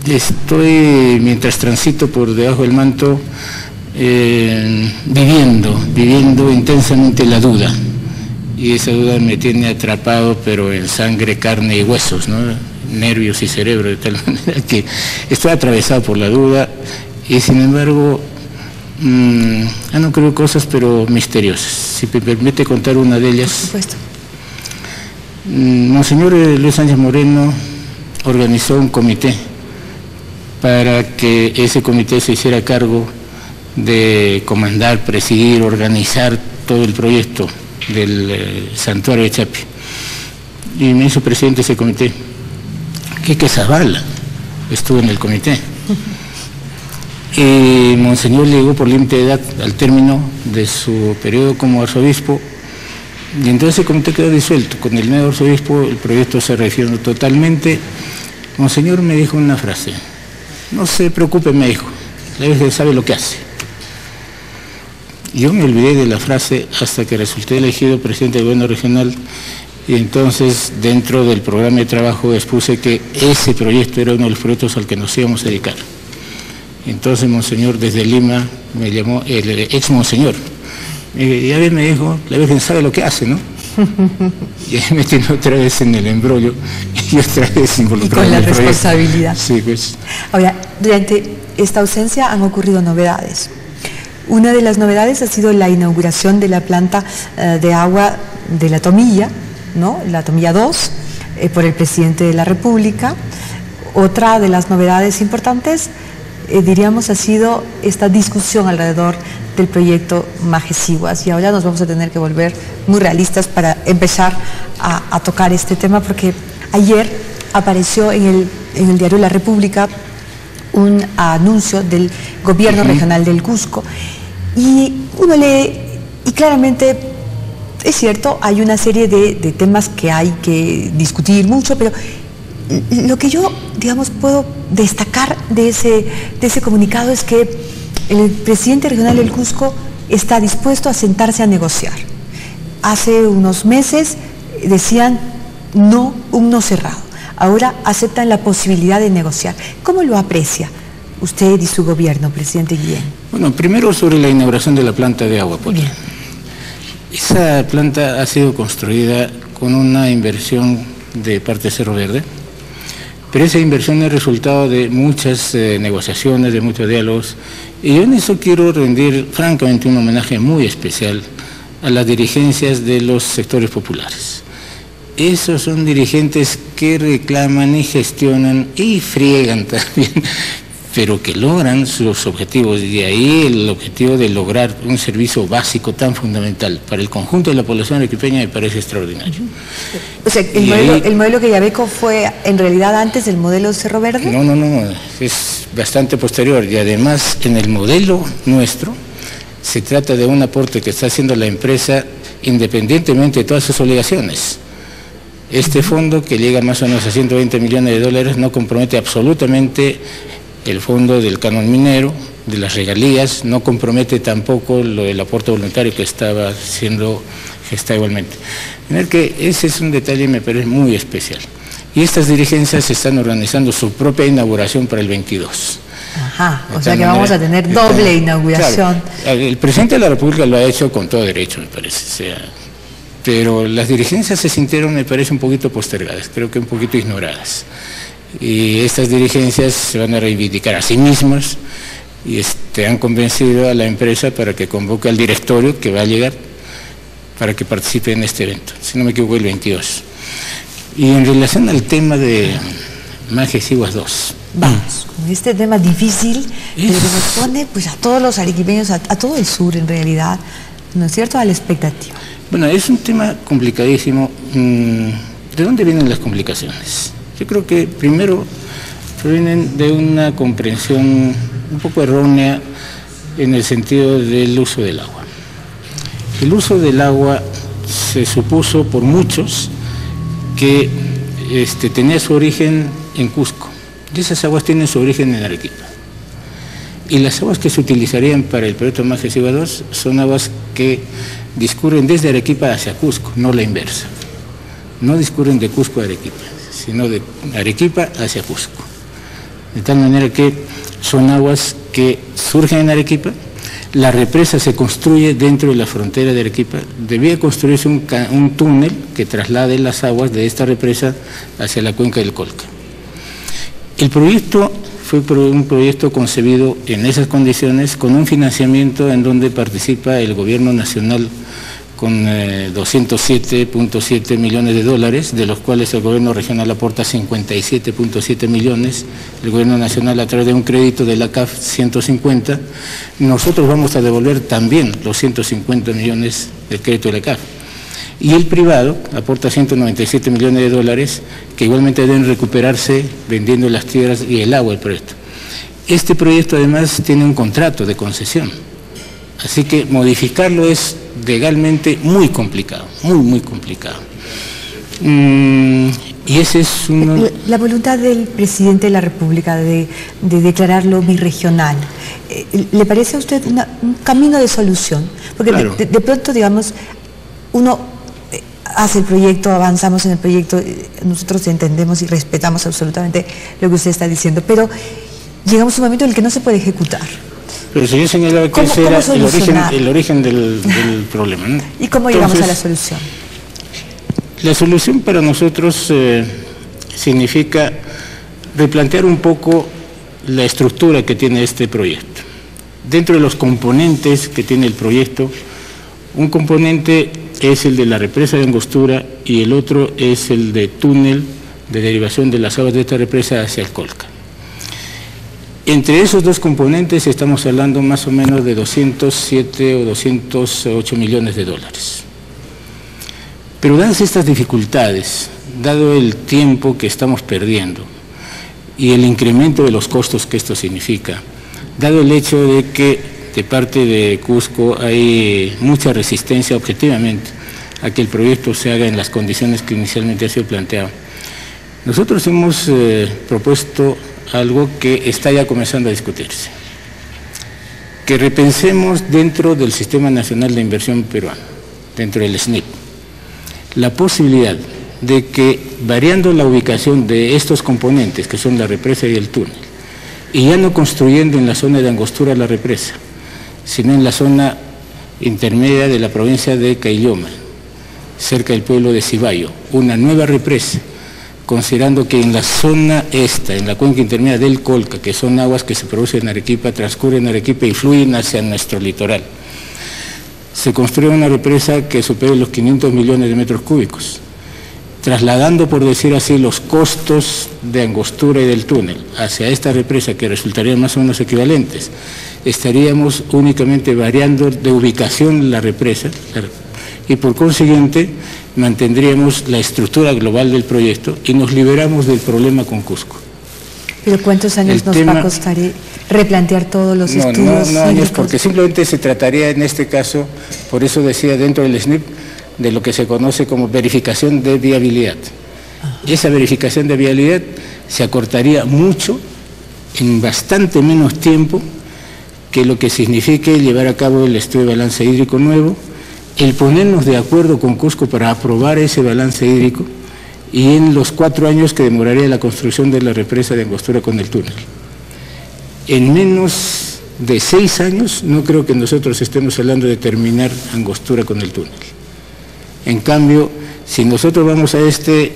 Estoy, mientras transito por debajo del manto, viviendo intensamente la duda. Y esa duda me tiene atrapado, pero en sangre, carne y huesos, ¿no? Nervios y cerebro, de tal manera que estoy atravesado por la duda y sin embargo no creo cosas pero misteriosas. Si me permite contar una de ellas. Por supuesto. Monseñor Luis Sánchez Moreno organizó un comité para que ese comité se hiciera cargo de comandar, presidir, organizar todo el proyecto del santuario de Chapi. Y me hizo presidente de ese comité. Quique Zavala estuvo en el comité. Y Monseñor llegó por límite de edad al término de su periodo como arzobispo, y entonces el comité quedó disuelto. Con el nuevo arzobispo el proyecto se refiere totalmente. Monseñor me dijo una frase: no se preocupe, me dijo, la Virgen sabe lo que hace. Yo me olvidé de la frase hasta que resulté elegido presidente del gobierno regional. Y entonces, dentro del programa de trabajo, expuse que ese proyecto era uno de los proyectos al que nos íbamos a dedicar. Entonces, Monseñor, desde Lima, me llamó, el ex Monseñor, y a ver, me dijo, la Virgen sabe lo que hace, ¿no? Y ahí me tiene otra vez en el embrollo, y otra vez involucrado en el proyecto. Y con la responsabilidad. Sí, pues. Ahora, durante esta ausencia han ocurrido novedades. Una de las novedades ha sido la inauguración de la planta de agua de la Tomilla, ¿no? La Tomilla 2, por el presidente de la República. Otra de las novedades importantes, diríamos, ha sido esta discusión alrededor del proyecto Majesiguas. Y ahora nos vamos a tener que volver muy realistas para empezar a tocar este tema, porque ayer apareció en el diario La República un anuncio del gobierno regional del Cusco, y uno lee, y claramente es cierto, hay una serie de temas que hay que discutir mucho, pero lo que yo, digamos, puedo destacar de ese comunicado es que el presidente regional del Cusco está dispuesto a sentarse a negociar. Hace unos meses decían no, un no cerrado. Ahora aceptan la posibilidad de negociar. ¿Cómo lo aprecia usted y su gobierno, presidente Guillén? Bueno, primero sobre la inauguración de la planta de agua potable. Esa planta ha sido construida con una inversión de parte de Cerro Verde, pero esa inversión es resultado de muchas negociaciones, de muchos diálogos, y yo en eso quiero rendir francamente un homenaje muy especial a las dirigencias de los sectores populares. Esos son dirigentes que reclaman y gestionan y friegan también, pero que logran sus objetivos, y de ahí el objetivo de lograr un servicio básico tan fundamental para el conjunto de la población arequipeña me parece extraordinario. O sea, ¿el modelo Quellaveco fue en realidad antes del modelo Cerro Verde? No, es bastante posterior, y además en el modelo nuestro se trata de un aporte que está haciendo la empresa independientemente de todas sus obligaciones. Este fondo, que llega más o menos a 120 millones de dólares, no compromete absolutamente el fondo del canon minero, de las regalías, no compromete tampoco lo del aporte voluntario que estaba siendo gestado igualmente. Tener que ese es un detalle me parece muy especial. Y estas dirigencias están organizando su propia inauguración para el 22. Ajá, o sea que vamos a tener doble inauguración. Claro, el presidente de la República lo ha hecho con todo derecho, me parece, pero las dirigencias se sintieron, me parece, un poquito postergadas, creo que un poquito ignoradas. Y estas dirigencias se van a reivindicar a sí mismas y han convencido a la empresa para que convoque al directorio que va a llegar para que participe en este evento, si no me equivoco el 22. Y en relación al tema de Majesiguas 2. Vamos, con este tema difícil, pero que nos pone pues, a todos los arequipeños, a todo el sur en realidad, ¿no es cierto?, a la expectativa. Bueno, es un tema complicadísimo. ¿De dónde vienen las complicaciones? Yo creo que primero provienen de una comprensión un poco errónea en el sentido del uso del agua. El uso del agua se supuso por muchos que tenía su origen en Cusco, y esas aguas tienen su origen en Arequipa. Y las aguas que se utilizarían para el proyecto Majesiguas 2 son aguas que discurren desde Arequipa hacia Cusco, no la inversa. No discurren de Cusco a Arequipa, sino de Arequipa hacia Cusco. de tal manera que son aguas que surgen en Arequipa. La represa se construye dentro de la frontera de Arequipa. Debía construirse un túnel que traslade las aguas de esta represa hacia la cuenca del Colca. El proyecto fue un proyecto concebido en esas condiciones, con un financiamiento en donde participa el gobierno nacional con 207.7 millones de dólares, de los cuales el gobierno regional aporta 57.7 millones, el gobierno nacional a través de un crédito de la CAF 150, nosotros vamos a devolver también los 150 millones del crédito de la CAF. Y el privado aporta 197 millones de dólares, que igualmente deben recuperarse vendiendo las tierras y el agua del proyecto. Este proyecto además tiene un contrato de concesión, así que modificarlo es legalmente muy complicado, muy complicado. Y ese es uno... La voluntad del presidente de la República de declararlo birregional, ¿le parece a usted un camino de solución? Porque claro, de pronto, digamos, uno hace el proyecto, avanzamos en el proyecto, nosotros entendemos y respetamos absolutamente lo que usted está diciendo, pero llegamos a un momento en el que no se puede ejecutar. Pero si yo señalaba que ese era el origen del problema, ¿no? ¿Y cómo llegamos a la solución? La solución para nosotros significa replantear un poco la estructura que tiene este proyecto. Dentro de los componentes que tiene el proyecto, un componente es el de la represa de Angostura y el otro es el de túnel de derivación de las aguas de esta represa hacia el Colca. Entre esos dos componentes estamos hablando más o menos de 207 o 208 millones de dólares. Pero dadas estas dificultades, dado el tiempo que estamos perdiendo y el incremento de los costos que esto significa, dado el hecho de que de parte de Cusco hay mucha resistencia objetivamente a que el proyecto se haga en las condiciones que inicialmente ha sido planteado, nosotros hemos propuesto algo que está ya comenzando a discutirse, que repensemos dentro del Sistema Nacional de Inversión peruano, dentro del SNIP, la posibilidad de que, variando la ubicación de estos componentes, que son la represa y el túnel, y ya no construyendo en la zona de Angostura la represa, sino en la zona intermedia de la provincia de Caylloma, cerca del pueblo de Cibayo, una nueva represa, considerando que en la zona esta, en la cuenca intermedia del Colca, que son aguas que se producen en Arequipa, transcurren en Arequipa y fluyen hacia nuestro litoral, se construye una represa que supere los 500 millones de metros cúbicos, trasladando, por decir así, los costos de Angostura y del túnel hacia esta represa, que resultarían más o menos equivalentes. Estaríamos únicamente variando de ubicación la represa y por consiguiente mantendríamos la estructura global del proyecto y nos liberamos del problema con Cusco. ¿Pero cuántos años nos va a costar replantear todos los estudios? No años, porque simplemente se trataría en este caso, por eso decía dentro del SNIP, de lo que se conoce como verificación de viabilidad. Esa verificación de viabilidad se acortaría mucho, en bastante menos tiempo, que lo que signifique llevar a cabo el estudio de balance hídrico nuevo, el ponernos de acuerdo con Cusco para aprobar ese balance hídrico y en los 4 años que demoraría la construcción de la represa de Angostura con el túnel. En menos de 6 años no creo que nosotros estemos hablando de terminar Angostura con el túnel. En cambio, si nosotros vamos a este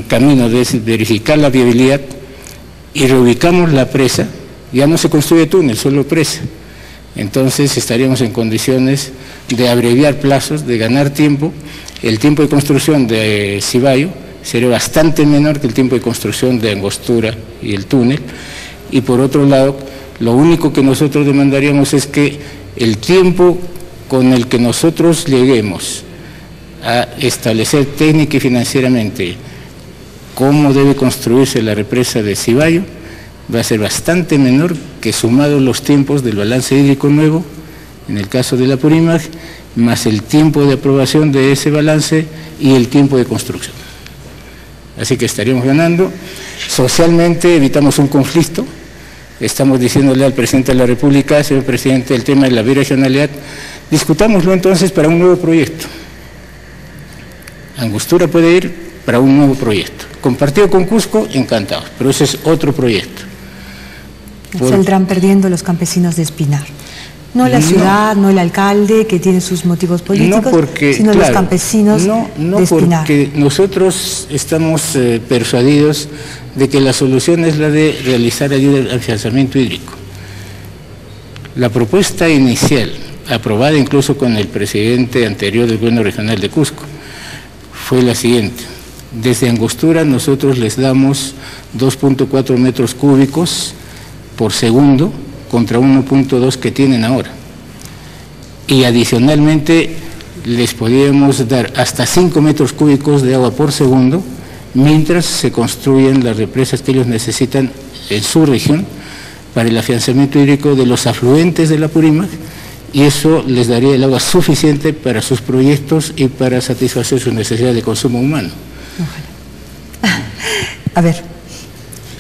camino de verificar la viabilidad y reubicamos la presa, ya no se construye túnel, solo presa. Entonces estaríamos en condiciones de abreviar plazos, de ganar tiempo. El tiempo de construcción de Cibayo sería bastante menor que el tiempo de construcción de Angostura y el túnel. Y por otro lado, lo único que nosotros demandaríamos es que el tiempo con el que nosotros lleguemos a establecer técnica y financieramente cómo debe construirse la represa de Cibayo va a ser bastante menor que sumados los tiempos del balance hídrico nuevo, en el caso de la Apurímac, más el tiempo de aprobación de ese balance y el tiempo de construcción. Así que estaríamos ganando. Socialmente evitamos un conflicto. Estamos diciéndole al presidente de la República, señor presidente, el tema de la birregionalidad, discutámoslo entonces para un nuevo proyecto. Angostura puede ir para un nuevo proyecto. Compartido con Cusco, encantados, pero ese es otro proyecto. Saldrán perdiendo los campesinos de Espinar. No la ciudad, no el alcalde, que tiene sus motivos políticos, sino claro, los campesinos de Espinar. Porque nosotros estamos persuadidos de que la solución es la de realizar ayuda al afianzamiento hídrico. La propuesta inicial, aprobada incluso con el presidente anterior del gobierno regional de Cusco, fue la siguiente. Desde Angostura nosotros les damos 2.4 metros cúbicos por segundo contra 1.2 que tienen ahora. Y adicionalmente les podíamos dar hasta 5 metros cúbicos de agua por segundo mientras se construyen las represas que ellos necesitan en su región para el afianzamiento hídrico de los afluentes de la Apurímac, y eso les daría el agua suficiente para sus proyectos y para satisfacer sus necesidades de consumo humano. A ver,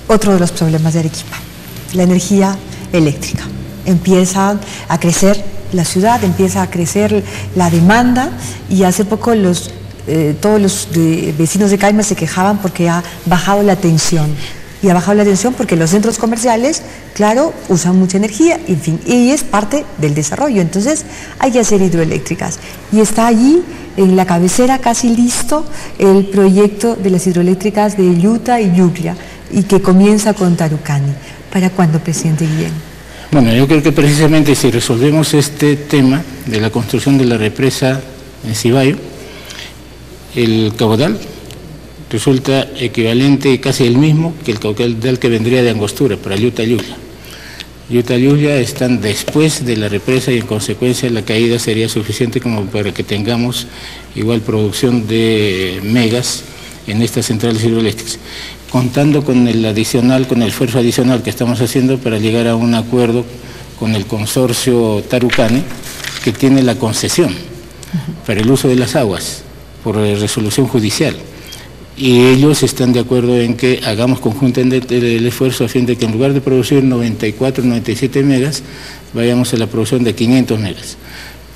otro de los problemas de Arequipa, la energía eléctrica. Empieza a crecer la ciudad, empieza a crecer la demanda, y hace poco todos los vecinos de Caima se quejaban porque ha bajado la tensión. Y ha bajado la tensión porque los centros comerciales, claro, usan mucha energía, en fin, y es parte del desarrollo. Entonces hay que hacer hidroeléctricas. Y está allí, en la cabecera, casi listo, el proyecto de las hidroeléctricas de Yuta y Yuglia, y que comienza con Tarucani. ¿Para cuándo, presidente Guillén? Bueno, yo creo que precisamente si resolvemos este tema de la construcción de la represa en Cibayo, el caudal resulta equivalente y casi el mismo que el caudal que vendría de Angostura para Yuta y Yuglia. Yuta y Yuglia están después de la represa, y en consecuencia la caída sería suficiente como para que tengamos igual producción de megas en estas centrales hidroeléctricas, contando con el esfuerzo adicional que estamos haciendo para llegar a un acuerdo con el consorcio Tarucani, que tiene la concesión para el uso de las aguas por resolución judicial. Y ellos están de acuerdo en que hagamos conjuntamente el esfuerzo a fin de que en lugar de producir 94, 97 megas, vayamos a la producción de 500 megas.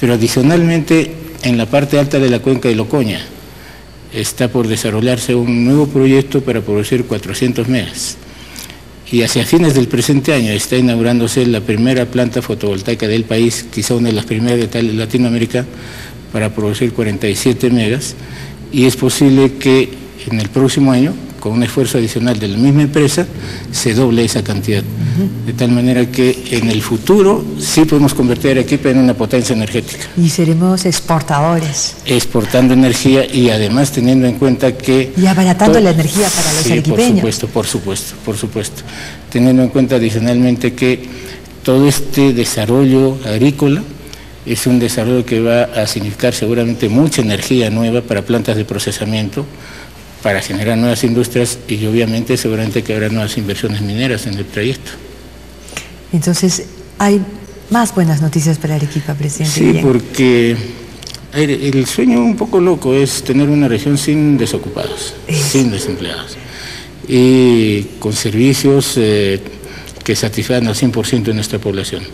Pero adicionalmente, en la parte alta de la cuenca de Locoña, está por desarrollarse un nuevo proyecto para producir 400 megas. Y hacia fines del presente año está inaugurándose la primera planta fotovoltaica del país, quizá una de las primeras de Latinoamérica, para producir 47 megas, y es posible que en el próximo año, con un esfuerzo adicional de la misma empresa, se doble esa cantidad. De tal manera que en el futuro sí podemos convertir a Arequipa en una potencia energética. Y seremos exportadores. Exportando energía, y además teniendo en cuenta que... Y abaratando la energía para los arequipeños. Por supuesto. Teniendo en cuenta adicionalmente que todo este desarrollo agrícola es un desarrollo que va a significar seguramente mucha energía nueva para plantas de procesamiento, para generar nuevas industrias, y obviamente seguramente que habrá nuevas inversiones mineras en el trayecto. Entonces, hay más buenas noticias para Arequipa, presidente. Sí, porque el sueño un poco loco es tener una región sin desocupados, sin desempleados, y con servicios que satisfagan al 100% de nuestra población.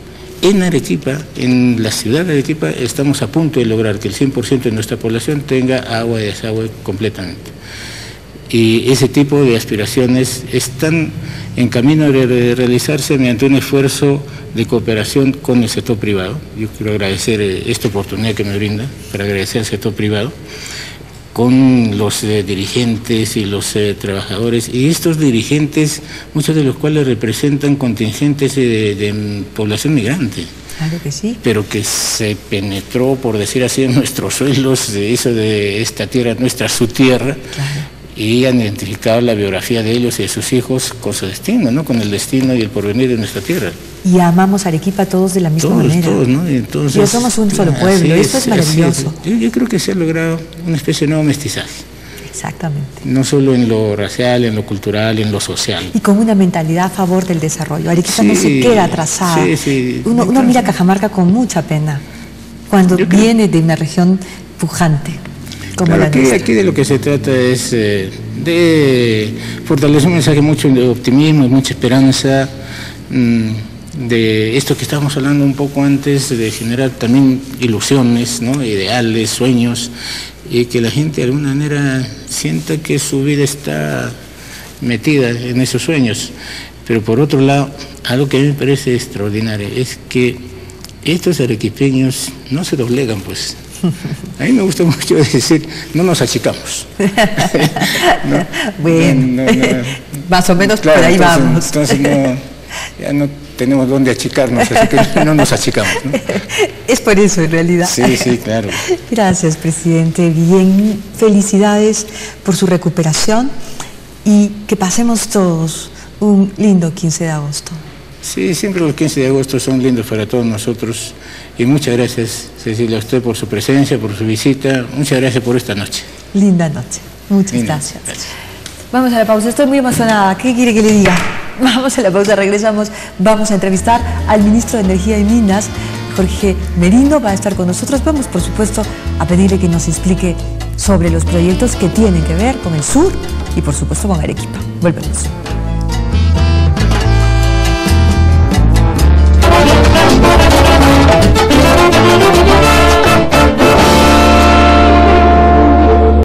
En Arequipa, en la ciudad de Arequipa, estamos a punto de lograr que el 100% de nuestra población tenga agua y desagüe completamente. Y ese tipo de aspiraciones están en camino de realizarse mediante un esfuerzo de cooperación con el sector privado. Yo quiero agradecer esta oportunidad que me brinda para agradecer al sector privado, con los dirigentes y los trabajadores, y estos dirigentes, muchos de los cuales representan contingentes de población migrante. Claro que sí. Pero que se penetró, por decir así, en nuestros suelos, hizo de esta tierra nuestra su tierra. Claro. Y han identificado la biografía de ellos y de sus hijos con su destino, ¿no? Con el destino y el porvenir de nuestra tierra. Y amamos Arequipa todos de la misma manera. Todos, ¿no? Entonces, ya somos un solo pueblo, esto es maravilloso. Yo creo que se ha logrado una especie de nuevo mestizaje. Exactamente. No solo en lo racial, en lo cultural, en lo social. Y con una mentalidad a favor del desarrollo. Arequipa no se queda atrasada. Uno mira Cajamarca con mucha pena cuando viene de una región pujante. Claro, aquí de lo que se trata es de fortalecer un mensaje mucho de optimismo y mucha esperanza. de esto que estábamos hablando un poco antes, de generar también ilusiones, ¿no? Ideales, sueños, y que la gente de alguna manera sienta que su vida está metida en esos sueños. Pero por otro lado, algo que a mí me parece extraordinario es que estos arequipeños no se doblegan, pues. A mí me gusta mucho decir, no nos achicamos. ¿No? Bueno, más o menos claro, por ahí entonces, vamos. Entonces ya no tenemos dónde achicarnos, así que no nos achicamos, ¿no? Es por eso, en realidad. Sí, sí, claro. Gracias, presidente. Bien, felicidades por su recuperación y que pasemos todos un lindo 15 de agosto. Sí, siempre los 15 de agosto son lindos para todos nosotros y muchas gracias, Cecilia, a usted por su presencia, por su visita, muchas gracias por esta noche. Linda noche, muchas gracias. Vamos a la pausa, estoy muy emocionada, ¿qué quiere que le diga? Vamos a la pausa, regresamos, vamos a entrevistar al ministro de Energía y Minas, Jorge Merino, va a estar con nosotros. Vamos, por supuesto, a pedirle que nos explique sobre los proyectos que tienen que ver con el sur y, por supuesto, con Arequipa. Volvemos.